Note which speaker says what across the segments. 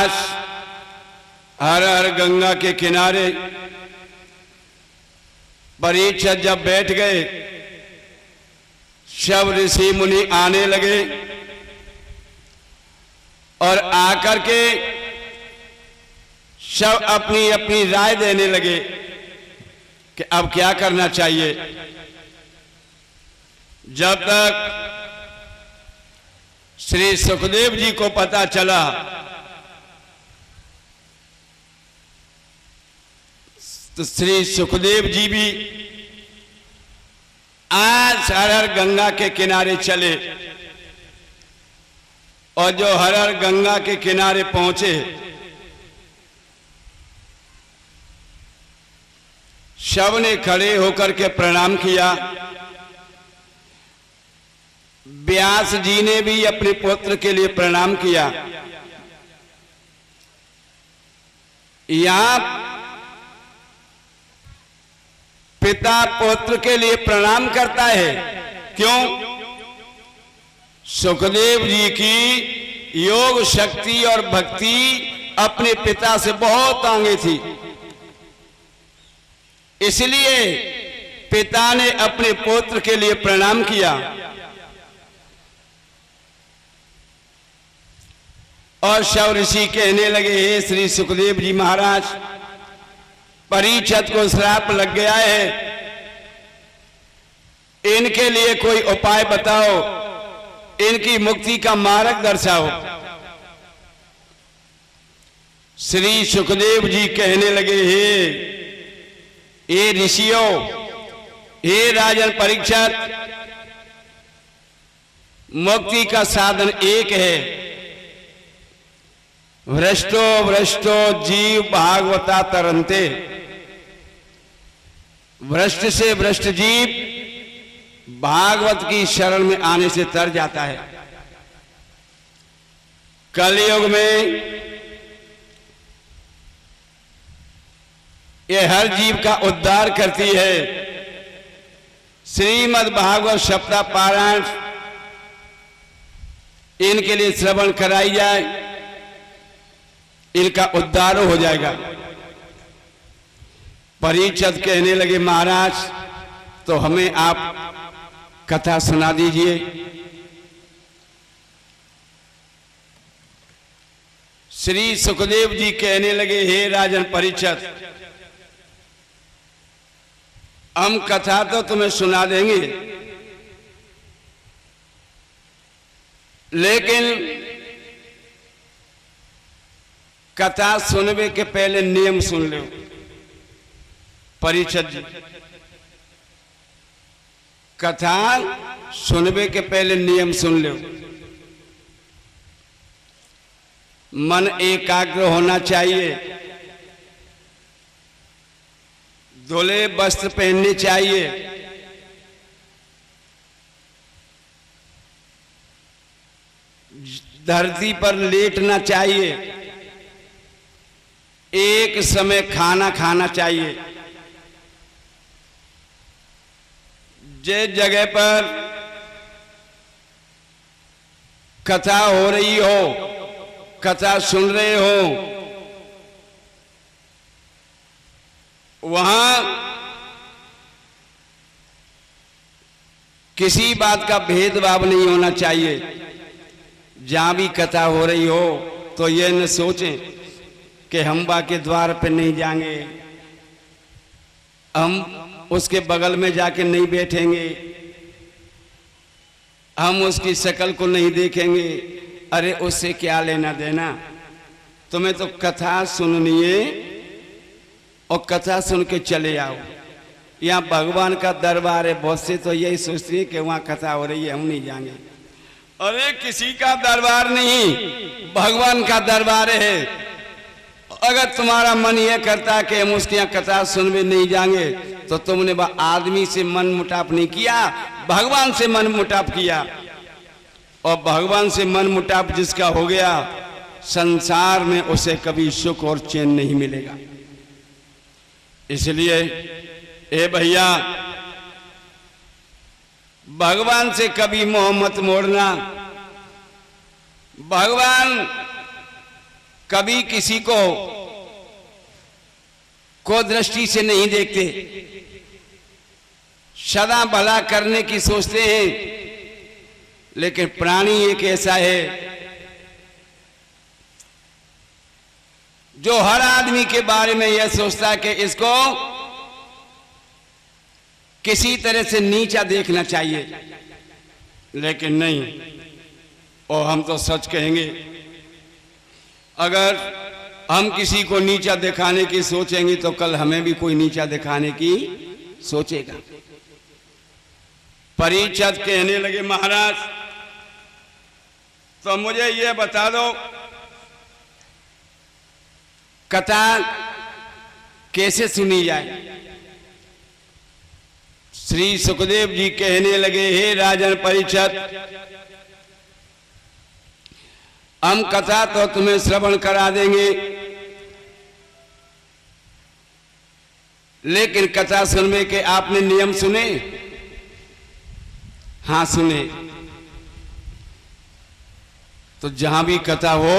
Speaker 1: महाराज हर हर गंगा के किनारे परीक्षित जब बैठ गए, सब ऋषि मुनि आने लगे और आकर के सब अपनी अपनी राय देने लगे कि अब क्या करना चाहिए। जब तक श्री सुखदेव जी को पता चला तो श्री सुखदेव जी भी आज हर हर गंगा के किनारे चले और जो हर हर गंगा के किनारे पहुंचे, सब ने खड़े होकर के प्रणाम किया। व्यास जी ने भी अपने पुत्र के लिए प्रणाम किया। यहां पिता पुत्र के लिए प्रणाम करता है। क्यों? सुखदेव जी की योग शक्ति और भक्ति अपने पिता से बहुत आगे थी, इसलिए पिता ने अपने पुत्र के लिए प्रणाम किया। और सब ऋषि कहने लगे, हे श्री सुखदेव जी महाराज, परीक्षित को श्राप लग गया है, इनके लिए कोई उपाय बताओ, इनकी मुक्ति का मार्ग दर्शाओ। श्री सुखदेव जी कहने लगे, हे ऋषियों, हे राजन परीक्षित, मुक्ति का साधन एक है। भ्रष्टो भ्रष्टो जीव भागवता तरंते। भ्रष्ट से भ्रष्ट जीव भागवत की शरण में आने से तर जाता है। कलयुग में यह हर जीव का उद्धार करती है। श्रीमद् भागवत सप्ताह पारायण इनके लिए श्रवण कराई जाए, इनका उद्धार हो जाएगा। परीक्षित कहने लगे, महाराज तो हमें आप कथा सुना दीजिए। श्री सुखदेव जी कहने लगे, हे राजन परीक्षित, हम कथा तो तुम्हें सुना देंगे, लेकिन कथा सुनने के पहले नियम सुन लो। परीक्षित जी, कथा सुनने के पहले नियम सुन लो। मन एकाग्र होना चाहिए, धुले वस्त्र पहनने चाहिए, धरती पर लेटना चाहिए, एक समय खाना खाना चाहिए। जिस जगह पर कथा हो रही हो, कथा सुन रहे हो, वहां किसी बात का भेदभाव नहीं होना चाहिए। जहां भी कथा हो रही हो तो ये न सोचें कि हम बा के द्वार पे नहीं जाएंगे, हम उसके बगल में जाके नहीं बैठेंगे, हम उसकी शक्ल को नहीं देखेंगे। अरे उससे क्या लेना देना, तुम्हें तो कथा सुननी है और कथा सुन के चले आओ। यहाँ भगवान का दरबार है, बहुत से तो यही सोचते हैं कि वहाँ कथा हो रही है, हम नहीं जाएंगे। अरे किसी का दरबार नहीं, भगवान का दरबार है। अगर तुम्हारा मन यह करता कि हम उसके यहाँ कथा सुनने नहीं जाएंगे, तो तुमने आदमी से मन मुटाप नहीं किया, भगवान से मन मुटाप किया। और भगवान से मन मुटाप जिसका हो गया, संसार में उसे कभी सुख और चैन नहीं मिलेगा। इसलिए ए भैया, भगवान से कभी मोह मत मोड़ना। भगवान कभी किसी को दृष्टि से नहीं देखते, सदा भला करने की सोचते हैं। लेकिन प्राणी एक ऐसा है जो हर आदमी के बारे में यह सोचता है कि इसको किसी तरह से नीचा देखना चाहिए। लेकिन नहीं, और हम तो सच कहेंगे, अगर हम किसी को नीचा दिखाने की सोचेंगे तो कल हमें भी कोई नीचा दिखाने की सोचेगा। परीक्षित कहने लगे, महाराज तो मुझे ये बता दो, कथा कैसे सुनी जाए। श्री सुखदेव जी कहने लगे, हे राजन परीक्षित, हम कथा तो तुम्हें श्रवण करा देंगे, लेकिन कथा सुनने के आपने नियम सुने? हाँ सुने। तो जहां भी कथा हो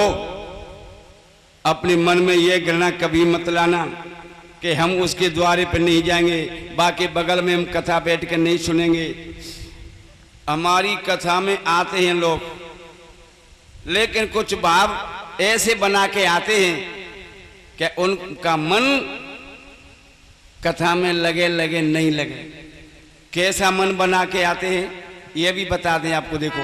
Speaker 1: अपने मन में यह गणना कभी मत लाना कि हम उसके द्वारे पर नहीं जाएंगे, बाकी बगल में हम कथा बैठ कर नहीं सुनेंगे। हमारी कथा में आते हैं लोग, लेकिन कुछ भाव ऐसे बना के आते हैं कि उनका मन कथा में लगे लगे नहीं लगे। कैसा मन बना के आते हैं ये भी बता दें आपको। देखो,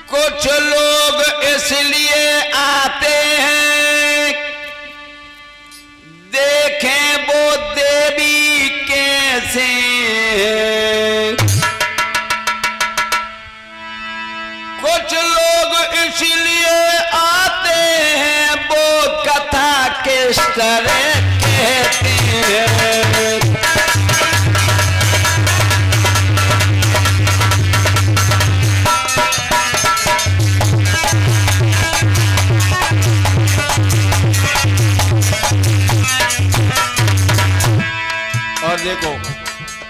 Speaker 1: कुछ लोग इसलिए आते हैं देखें वो देवी कैसे, कुछ लोग इसलिए आते हैं वो कथा किस तरह कहते हैं। और देखो,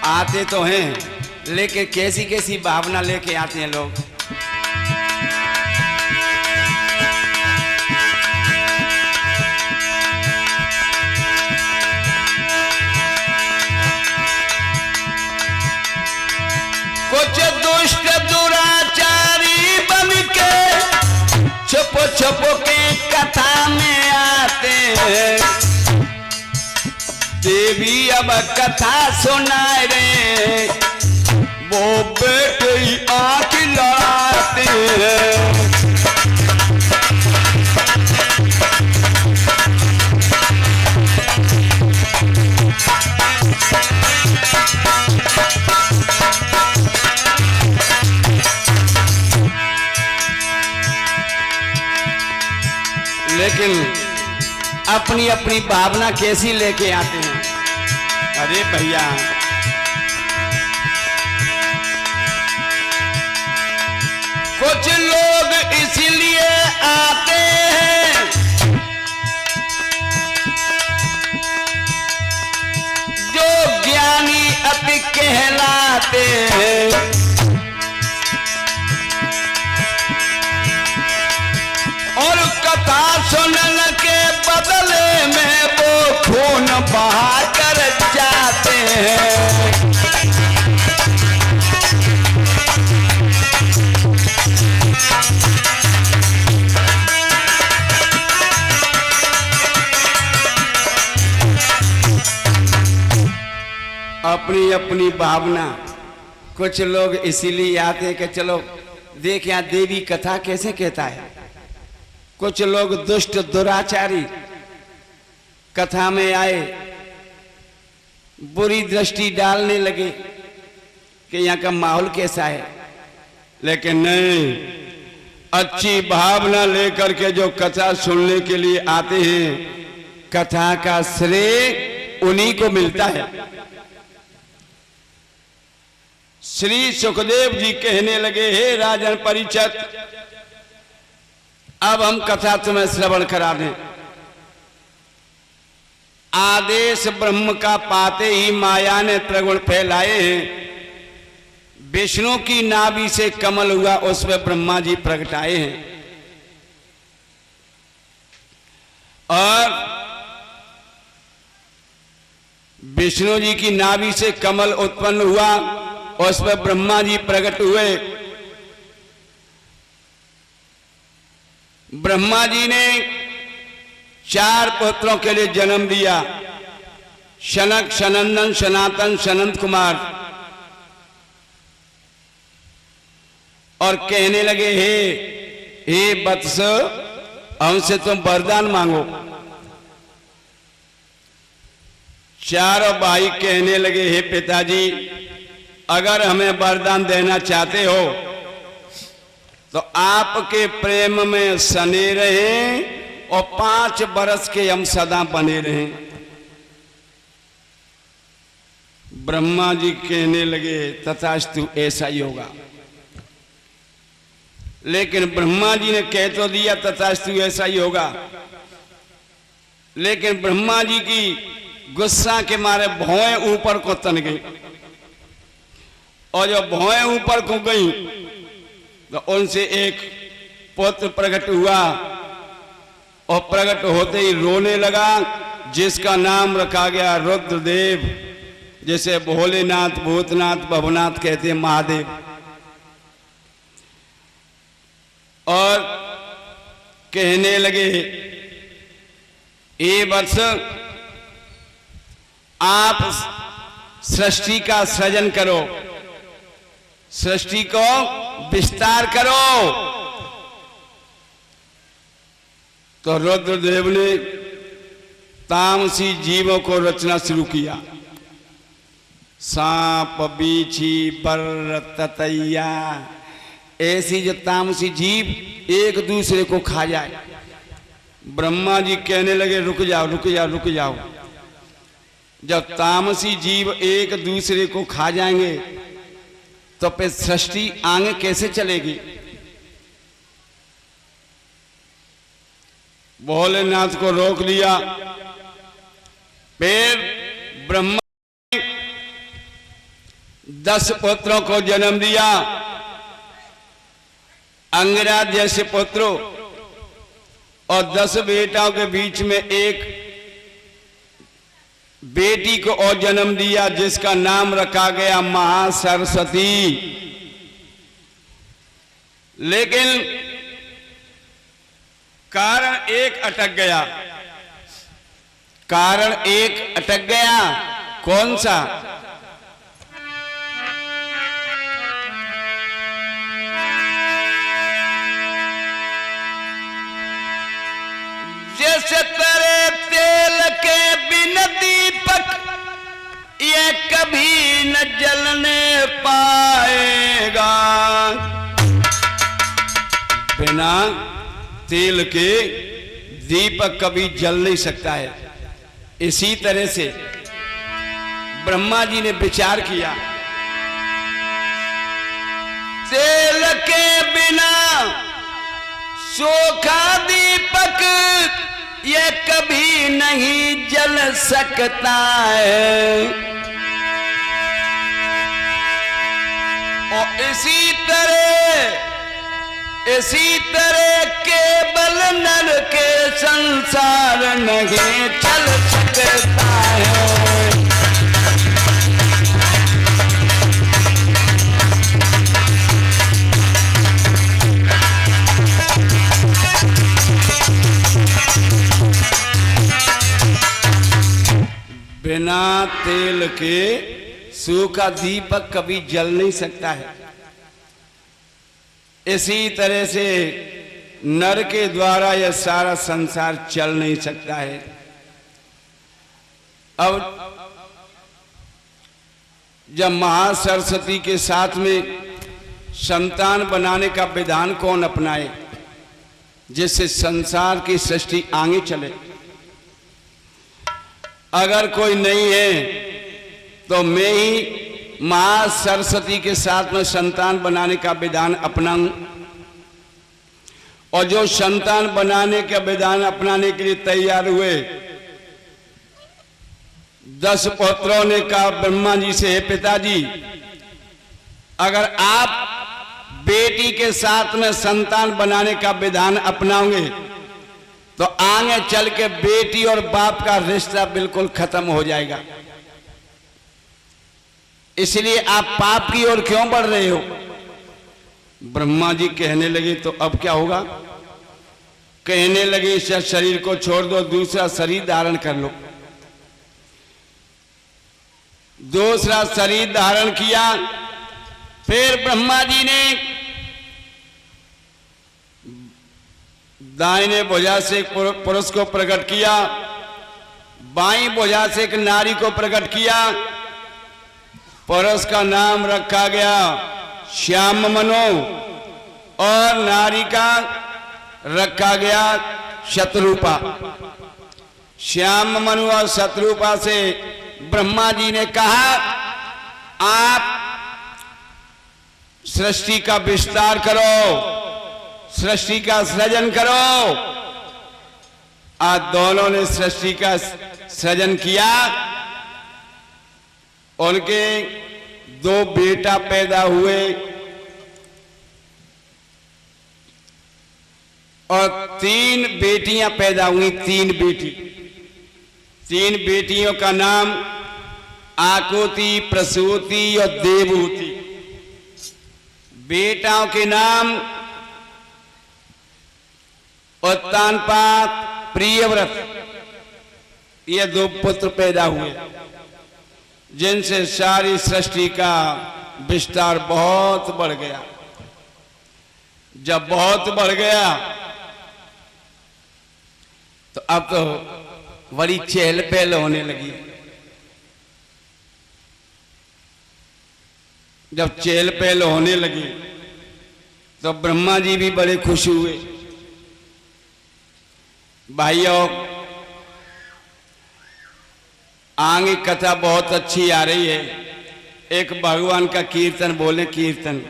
Speaker 1: आते तो हैं लेकिन कैसी कैसी भावना लेके आते हैं लोग। कुछ दुष्ट दुराचारी बन के छुप छुप के कथा में आते हैं। देवी अब कथा सुनाए रे, वो बेटे आंख लड़ाते हैं। लेकिन अपनी अपनी भावना कैसी लेके आते हैं। अरे भैया, कुछ लोग इसलिए आते हैं जो ज्ञानी अति कहलाते हैं। और कथा सुनने के बदले में वो खून बहा कर जाते हैं। अपनी अपनी भावना। कुछ लोग इसीलिए आते हैं कि चलो देख यहाँ देवी कथा कैसे कहता है। कुछ लोग दुष्ट दुराचारी कथा में आए, बुरी दृष्टि डालने लगे कि यहाँ का माहौल कैसा है। लेकिन नहीं, अच्छी भावना लेकर के जो कथा सुनने के लिए आते हैं, कथा का श्रेय उन्हीं को मिलता है। श्री सुखदेव जी कहने लगे, हे राजन परीक्षित, अब हम कथा तुम्हें श्रवण करा दें। आदेश ब्रह्म का पाते ही माया ने त्रिगुण फैलाए हैं। विष्णु की नाभि से कमल हुआ, उस पर ब्रह्मा जी प्रगटाए हैं। और विष्णु जी की नाभि से कमल उत्पन्न हुआ, उस पर ब्रह्मा जी प्रकट हुए। ब्रह्मा जी ने 4 पुत्रों के लिए जन्म दिया, शनक, सनंदन, सनातन, सनंद कुमार। और कहने लगे, हे वत्स, हमसे तुम वरदान मांगो। चारों भाई कहने लगे, हे पिताजी, अगर हमें वरदान देना चाहते हो तो आपके प्रेम में सने रहें और 5 बरस के हम सदा बने रहें। ब्रह्मा जी कहने लगे, तथास्तु, ऐसा ही होगा। लेकिन ब्रह्मा जी ने कह तो दिया तथास्तु ऐसा ही होगा, लेकिन ब्रह्मा जी की गुस्सा के मारे भौएं ऊपर को तन गई। और जब भौएं ऊपर को गई तो उनसे एक पुत्र प्रकट हुआ, और प्रकट होते ही रोने लगा, जिसका नाम रखा गया रुद्रदेव। जैसे भोलेनाथ, भूतनाथ, भवनाथ कहते हैं महादेव। और कहने लगे, ए वत्स, आप सृष्टि का सृजन करो, सृष्टि को विस्तार करो। तो रुद्रदेव ने तामसी जीवों को रचना शुरू किया। सांप, बीछी, बर्र, ततैया, ऐसी जो तामसी जीव एक दूसरे को खा जाए। ब्रह्मा जी कहने लगे, रुक जाओ, रुक जाओ, रुक जाओ। जब तामसी जीव एक दूसरे को खा जाएंगे तो फिर सृष्टि आगे कैसे चलेगी? भोलेनाथ को रोक लिया। फिर ब्रह्मा ने 10 पुत्रों को जन्म दिया, अंगराज जैसे पुत्रों, और 10 बेटाओं के बीच में एक बेटी को और जन्म दिया, जिसका नाम रखा गया महासरस्वती। लेकिन कारण एक अटक गया, कारण एक अटक गया। कौन सा? जैसे तेरे तेल के बिन दीपक ये कभी न जलने पाएगा। बिना तेल के दीपक कभी जल नहीं सकता है। इसी तरह से ब्रह्मा जी ने विचार किया, तेल के बिना सूखा दीपक ये कभी नहीं जल सकता है। और इसी तरह केवल नर के संसार नहीं चल सकता है। बिना तेल के सूखा दीपक कभी जल नहीं सकता है। इसी तरह से नर के द्वारा यह सारा संसार चल नहीं सकता है। अब जब महासरस्वती के साथ में संतान बनाने का विधान कौन अपनाए, जिससे संसार की सृष्टि आगे चले? अगर कोई नहीं है तो मैं ही महासरस्वती के साथ में संतान बनाने का विधान अपनाऊं। और जो संतान बनाने का विधान अपनाने के लिए तैयार हुए, 10 पुत्रों ने कहा ब्रह्मा जी से, हे पिताजी, अगर आप बेटी के साथ में संतान बनाने का विधान अपनाओगे तो आगे चल के बेटी और बाप का रिश्ता बिल्कुल खत्म हो जाएगा। इसलिए आप पाप की ओर क्यों बढ़ रहे हो? ब्रह्मा जी कहने लगे तो अब क्या होगा? कहने लगे इस शरीर को छोड़ दो, दूसरा शरीर धारण कर लो। दूसरा शरीर धारण किया। फिर ब्रह्मा जी ने दाहिने भुजा से एक पुरुष को प्रकट किया, बाईं भुजा से एक नारी को प्रकट किया। पुरुष का नाम रखा गया श्याम मनु और नारी का रखा गया शत्रुपा। श्याम मनु और शत्रुपा से ब्रह्मा जी ने कहा, आप सृष्टि का विस्तार करो, सृष्टि का सृजन करो। आज दोनों ने सृष्टि का सृजन किया। उनके 2 बेटा पैदा हुए और 3 बेटियां पैदा हुई। 3 बेटी, 3 बेटियों का नाम आकुति, प्रसूति और देवहूति। बेटाओं के नाम उत्तानपाद, प्रियव्रत। ये 2 पुत्र पैदा हुए जिनसे सारी सृष्टि का विस्तार बहुत बढ़ गया। जब बहुत बढ़ गया तो अब तो बड़ी चहल पहल होने लगी। जब चहल पहल होने लगी तो ब्रह्मा जी भी बड़े खुश हुए। भाइयों, आगे कथा बहुत अच्छी आ रही है। एक भगवान का कीर्तन बोले, कीर्तन।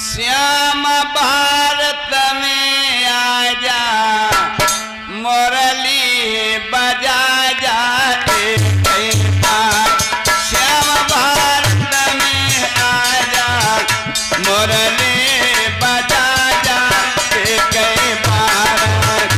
Speaker 1: श्याम भारत में आजा, मुरली बजा जा। श्याम भारत में आजा, मुरली बजा जा। कई बार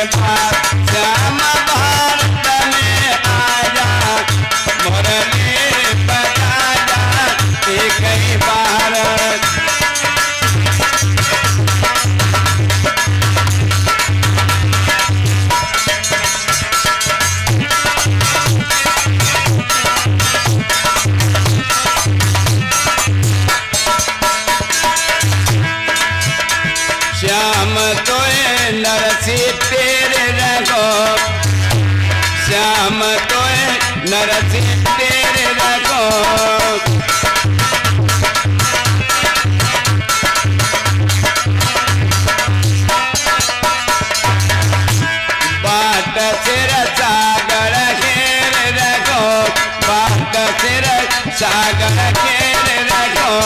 Speaker 1: बार श्याम भारत में आजा मुरली बजा जा एक बार। श्याम तोए नरसी तेरे रखो, श्याम तोए नरसी तेरे रखो। बाट सिर सागर घेर रखो, बाट सिर सागर घेर रखो।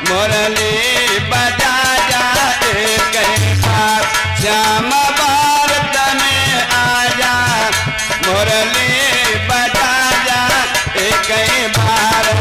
Speaker 1: मुरली बजा जा एक बार श्याम भारत में आजा मुरली बजा जा एक बार।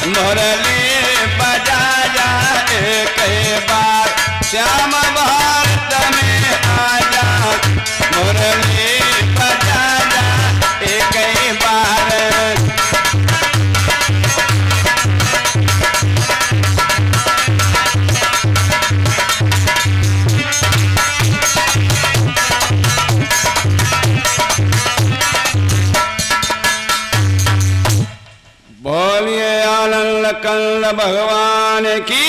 Speaker 1: मुरली बजा जा एक बार श्याम भारत में आजा मुरली बजा जा एक बार। बोलिए आनंद कंद भगवान की।